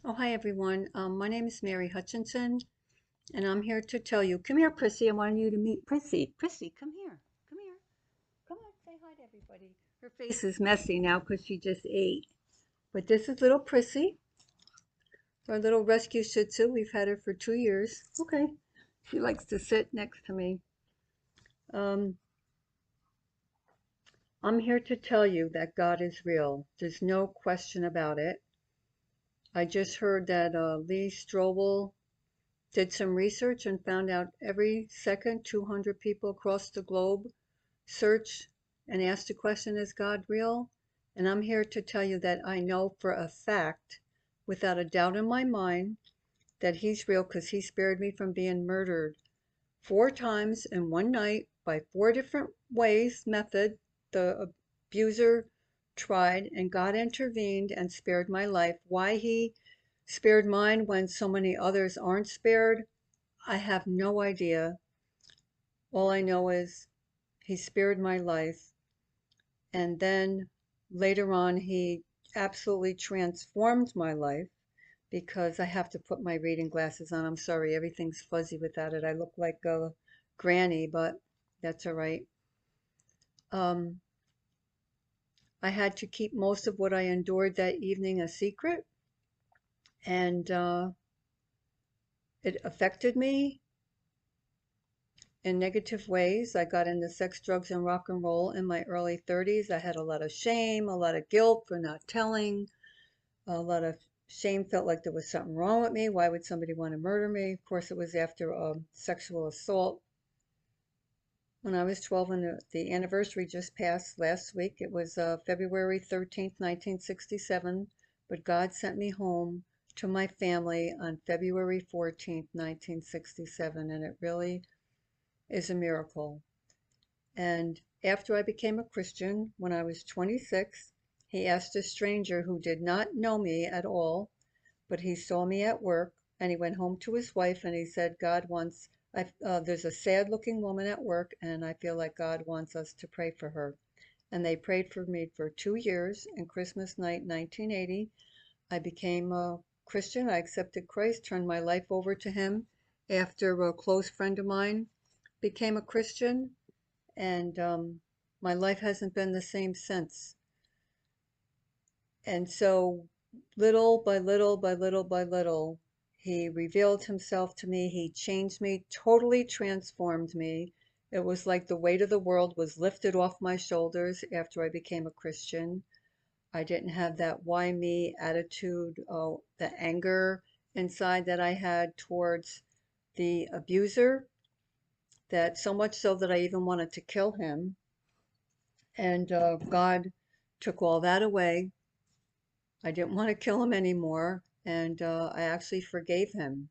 Oh, hi everyone. My name is Mary Hutchinson, and I'm here to tell you. Come here, Prissy. I want you to meet Prissy. Prissy, come here. Come here. Come on, say hi to everybody. Her face is messy now because she just ate. But this is little Prissy, our little rescue Shih Tzu. We've had her for 2 years. Okay. She likes to sit next to me. Um, I'm here to tell you that God is real. There's no question about it. I just heard that Lee Strobel did some research and found out every second 200 people across the globe search and ask the question, is God real? And I'm here to tell you that I know for a fact, without a doubt in my mind, that he's real because he spared me from being murdered 4 times in one night by 4 different method. The abuser tried and God intervened and spared my life. Why he spared mine when so many others aren't spared, I have no idea. All I know is he spared my life. And then later on, he absolutely transformed my life because I have to put my reading glasses on. I'm sorry, everything's fuzzy without it. I look like a granny, but that's all right. Um, I had to keep most of what I endured that evening a secret, and it affected me in negative ways. I got into sex, drugs, and rock and roll in my early 30s. I had a lot of shame, a lot of guilt for not telling, a lot of shame, felt like there was something wrong with me. Why would somebody want to murder me? Of course, it was after a sexual assault when I was 12, and the anniversary just passed last week. It was February 13th, 1967, but God sent me home to my family on February 14th, 1967, and it really is a miracle. And after I became a Christian, when I was 26, he asked a stranger who did not know me at all, but he saw me at work, and he went home to his wife and he said, God wants, there's a sad looking woman at work, and I feel like God wants us to pray for her. And they prayed for me for 2 years. And Christmas night, 1980, I became a Christian. I accepted Christ, turned my life over to him after a close friend of mine became a Christian, and my life hasn't been the same since. And so, little by little by little by little, he revealed himself to me. He changed me, totally transformed me. It was like the weight of the world was lifted off my shoulders after I became a Christian. I didn't have that why me attitude, oh, the anger inside that I had towards the abuser, that so much so that I even wanted to kill him. And God took all that away. I didn't want to kill him anymore, and I actually forgave him.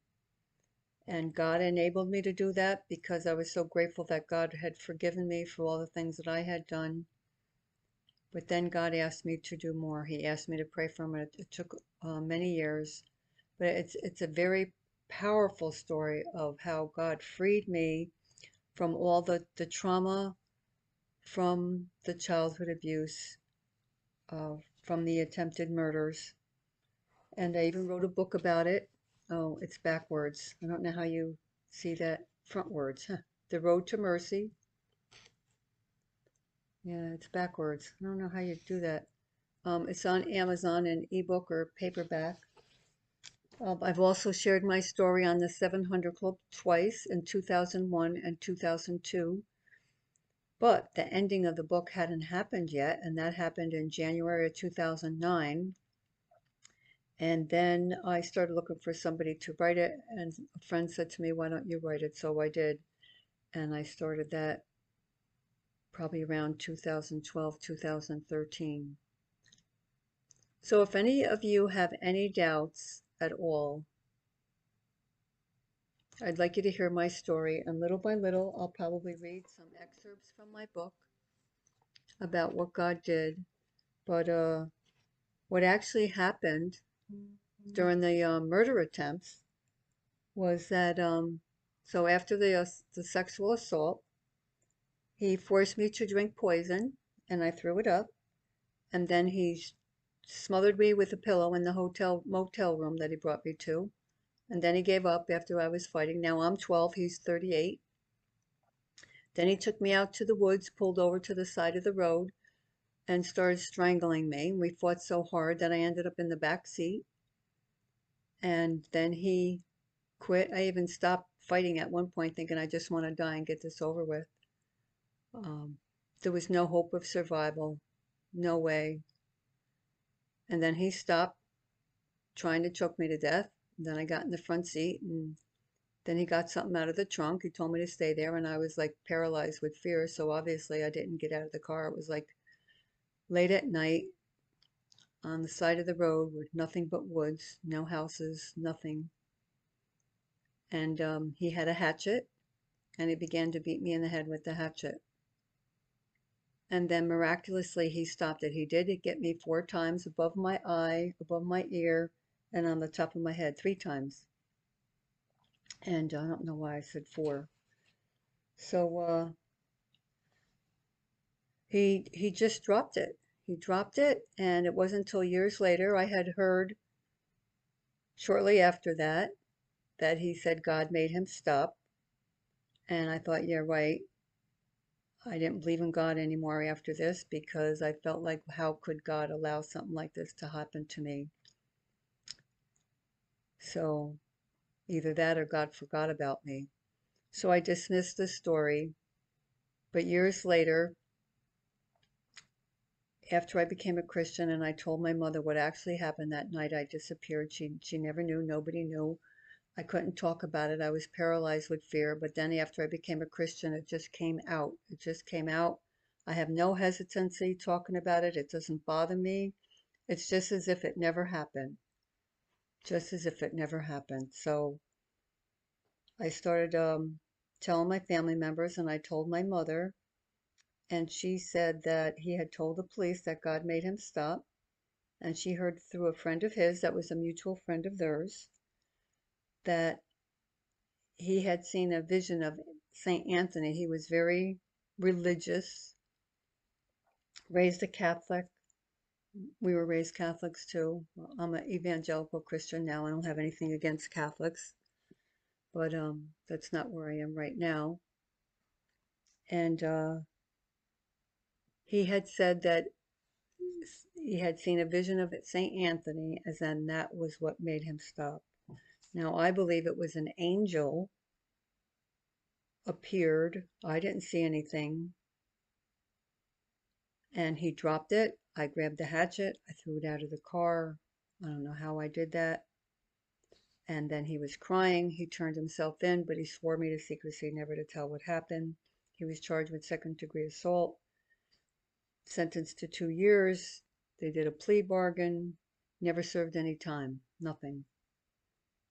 And God enabled me to do that because I was so grateful that God had forgiven me for all the things that I had done. But then God asked me to do more. He asked me to pray for him. It took many years, but it's a very powerful story of how God freed me from all the trauma from the childhood abuse, from the attempted murders. And I even wrote a book about it. Oh, it's backwards. I don't know how you see that frontwards. Huh. The Road to Mercy. Yeah, it's backwards. I don't know how you do that. It's on Amazon in ebook or paperback. I've also shared my story on the 700 Club twice in 2001 and 2002. But the ending of the book hadn't happened yet, and that happened in January of 2009. And then I started looking for somebody to write it, and a friend said to me, why don't you write it? So I did, and I started that probably around 2012, 2013. So if any of you have any doubts at all, I'd like you to hear my story, and little by little, I'll probably read some excerpts from my book about what God did. But what actually happened during the murder attempts was that so after the sexual assault, he forced me to drink poison, and I threw it up. And then he smothered me with a pillow in the hotel motel room that he brought me to. And then he gave up after I was fighting. Now I'm 12, he's 38. Then he took me out to the woods, pulled over to the side of the road, and started strangling me. We fought so hard that I ended up in the back seat. And then he quit. I even stopped fighting at one point, thinking I just want to die and get this over with. Um, there was no hope of survival, no way. And then he stopped trying to choke me to death. And then I got in the front seat, and then he got something out of the trunk. He told me to stay there, and I was like paralyzed with fear. So obviously, I didn't get out of the car. It was like late at night on the side of the road with nothing but woods, no houses, nothing. And he had a hatchet, and he began to beat me in the head with the hatchet. And then miraculously, he stopped it. He did get me 4 times above my eye, above my ear, and on the top of my head 3 times. And I don't know why I said four. So he just dropped it. He dropped it, and it wasn't until years later I had heard shortly after that he said God made him stop. And I thought, yeah, right. I didn't believe in God anymore after this because I felt like, how could God allow something like this to happen to me? So either that or God forgot about me. So I dismissed the story. But years later, after I became a Christian and I told my mother what actually happened that night I disappeared, she never knew, nobody knew. I couldn't talk about it. I was paralyzed with fear. But then after I became a Christian, it just came out. It just came out. I have no hesitancy talking about it. It doesn't bother me. It's just as if it never happened. Just as if it never happened. So I started telling my family members, and I told my mother, and she said that he had told the police that God made him stop. And she heard through a friend of his that was a mutual friend of theirs that he had seen a vision of St. Anthony. He was very religious, raised a Catholic. We were raised Catholics too. I'm an evangelical Christian now. I don't have anything against Catholics, but that's not where I am right now. And he had said that he had seen a vision of St. Anthony, as then that was what made him stop. Now, I believe it was an angel appeared. I didn't see anything. And he dropped it. I grabbed the hatchet. I threw it out of the car. I don't know how I did that. And then he was crying. He turned himself in, but he swore me to secrecy, never to tell what happened. He was charged with second-degree assault, sentenced to 2 years. They did a plea bargain, never served any time, nothing.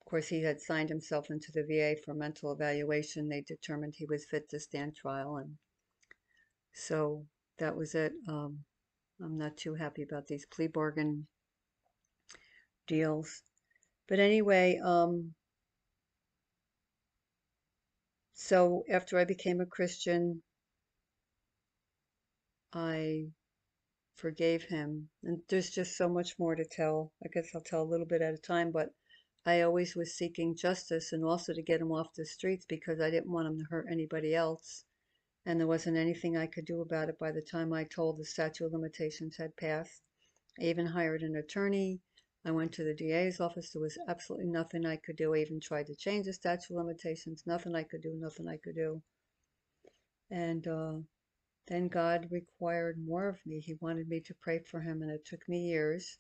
Of course, he had signed himself into the VA for mental evaluation. They determined he was fit to stand trial, and so that was it. I'm not too happy about these plea bargain deals. But anyway, so after I became a Christian, I forgave him. And there's just so much more to tell. I guess I'll tell a little bit at a time, but I always was seeking justice and also to get him off the streets because I didn't want him to hurt anybody else. And there wasn't anything I could do about it by the time I told the statute of limitations had passed. I even hired an attorney. I went to the DA's office. There was absolutely nothing I could do. I even tried to change the statute of limitations. Nothing I could do, nothing I could do. And then God required more of me. He wanted me to pray for him, and it took me years.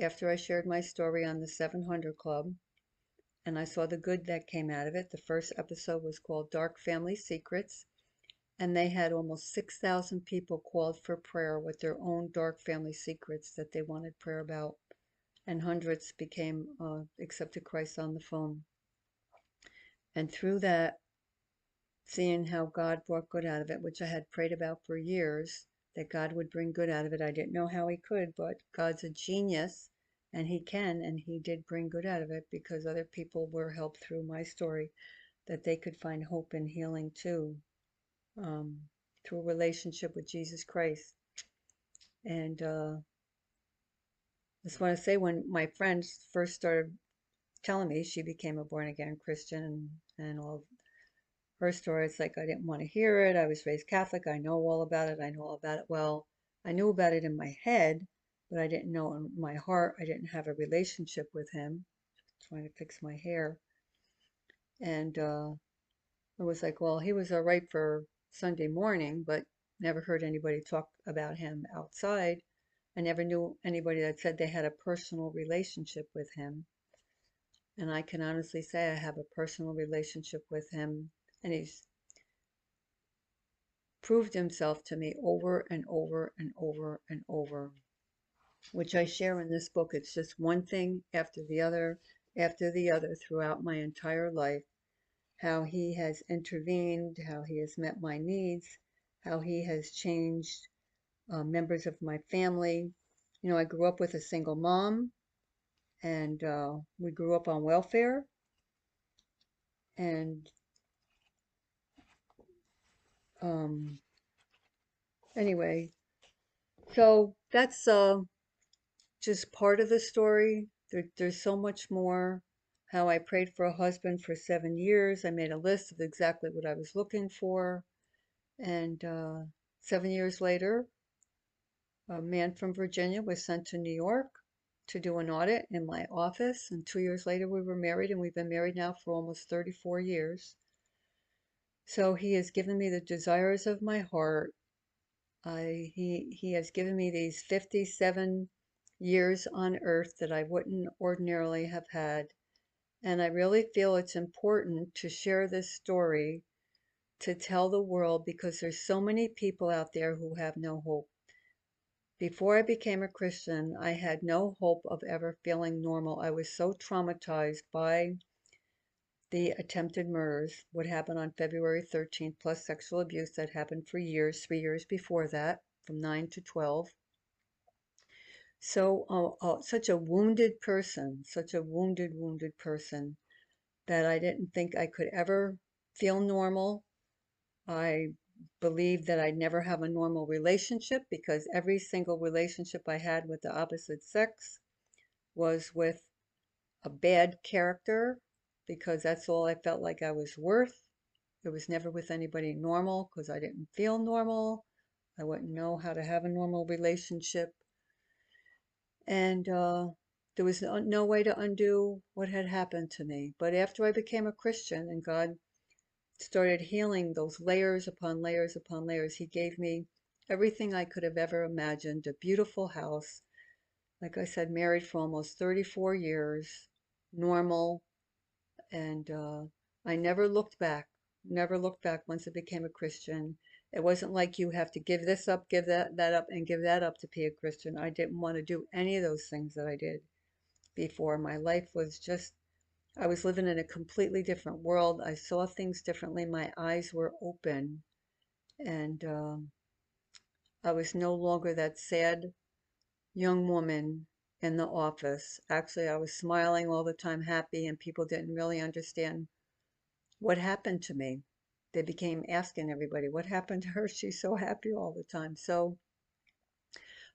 After I shared my story on the 700 Club, and I saw the good that came out of it, the first episode was called Dark Family Secrets, and they had almost 6,000 people called for prayer with their own dark family secrets that they wanted prayer about, and hundreds became accepted Christ on the phone. And through that, seeing how God brought good out of it, which I had prayed about for years, that God would bring good out of it. I didn't know how he could, but God's a genius, and he can, and he did bring good out of it because other people were helped through my story, that they could find hope and healing too, through a relationship with Jesus Christ. And just want to say, when my friend first started telling me she became a born again Christian and all her story, it's like I didn't want to hear it. I was raised Catholic. I know all about it. I know all about it. Well, I knew about it in my head, but I didn't know in my heart. I didn't have a relationship with him. Trying to fix my hair. And it was like, well, he was all right for Sunday morning, but never heard anybody talk about him outside. I never knew anybody that said they had a personal relationship with him. And I can honestly say I have a personal relationship with him, and he's proved himself to me over and over and over and over, which I share in this book. It's just one thing after the other throughout my entire life, how he has intervened, how he has met my needs, how he has changed members of my family. You know, I grew up with a single mom, and we grew up on welfare. And um, anyway, so that's just part of the story. There's so much more. How I prayed for a husband for 7 years. I made a list of exactly what I was looking for. And 7 years later, a man from Virginia was sent to New York to do an audit in my office. And 2 years later, we were married, and we've been married now for almost 34 years. So he has given me the desires of my heart. He has given me these 57 years on earth that I wouldn't ordinarily have had. And I really feel it's important to share this story, to tell the world, because there's so many people out there who have no hope. Before I became a Christian, I had no hope of ever feeling normal. I was so traumatized by the attempted murders, what happened on February 13th, plus sexual abuse that happened for years, 3 years before that, from 9 to 12. So, such a wounded person, such a wounded person, that I didn't think I could ever feel normal. I believed that I'd never have a normal relationship, because every single relationship I had with the opposite sex was with a bad character, because that's all I felt like I was worth. It was never with anybody normal, because I didn't feel normal. I wouldn't know how to have a normal relationship. And there was no way to undo what had happened to me. But after I became a Christian and God started healing those layers upon layers upon layers, he gave me everything I could have ever imagined. A beautiful house, like I said, married for almost 34 years, normal, and I never looked back, never looked back once I became a Christian. It wasn't like you have to give this up, give that up, and give that up to be a Christian. I didn't want to do any of those things that I did before. My life was just, I was living in a completely different world. I saw things differently. My eyes were open, and I was no longer that sad young woman in the office. Actually, I was smiling all the time, happy, and people didn't really understand what happened to me. They became asking everybody, what happened to her? She's so happy all the time. So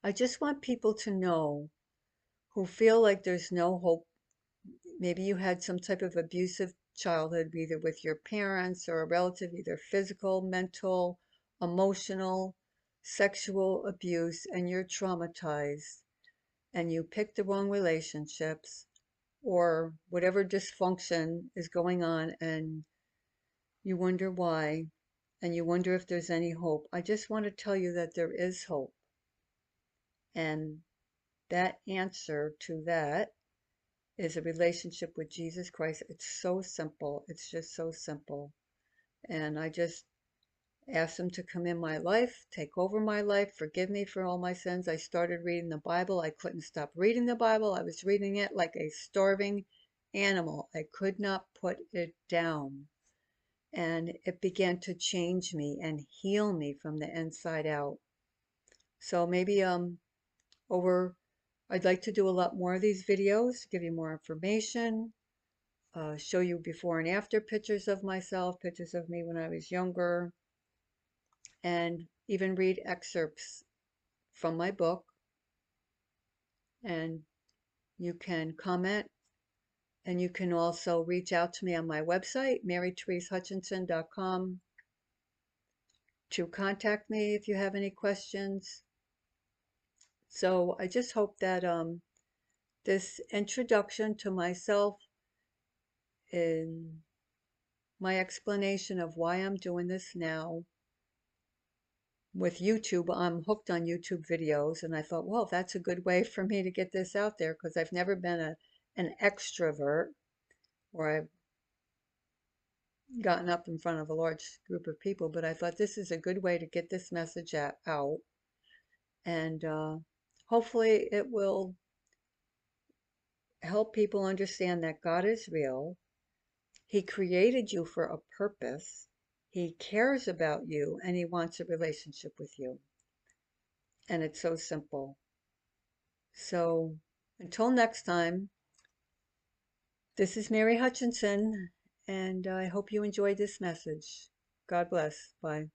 I just want people to know, who feel like there's no hope. Maybe you had some type of abusive childhood, either with your parents or a relative, either physical, mental, emotional, sexual abuse, and you're traumatized, and you picked the wrong relationships, or whatever dysfunction is going on, and you wonder why, and you wonder if there's any hope. I just want to tell you that there is hope. And that answer to that is a relationship with Jesus Christ. It's so simple. It's just so simple. And I just asked him to come in my life, take over my life, forgive me for all my sins. I started reading the Bible. I couldn't stop reading the Bible. I was reading it like a starving animal. I could not put it down. And it began to change me and heal me from the inside out. So maybe over, I'd like to do a lot more of these videos, give you more information, show you before and after pictures of myself, pictures of me when I was younger, and even read excerpts from my book, and You can comment, and you can also reach out to me on my website, marytherese.hutchinson.com, to contact me if you have any questions. So I just hope that this introduction to myself and my explanation of why I'm doing this now with YouTube. I'm hooked on YouTube videos, and I thought, well, that's a good way for me to get this out there, because I've never been an extrovert where I've gotten up in front of a large group of people, but I thought this is a good way to get this message out, and hopefully it will help people understand that God is real. He created you for a purpose. He cares about you, and he wants a relationship with you. And it's so simple. So until next time, this is Mary Hutchinson, and I hope you enjoyed this message. God bless. Bye.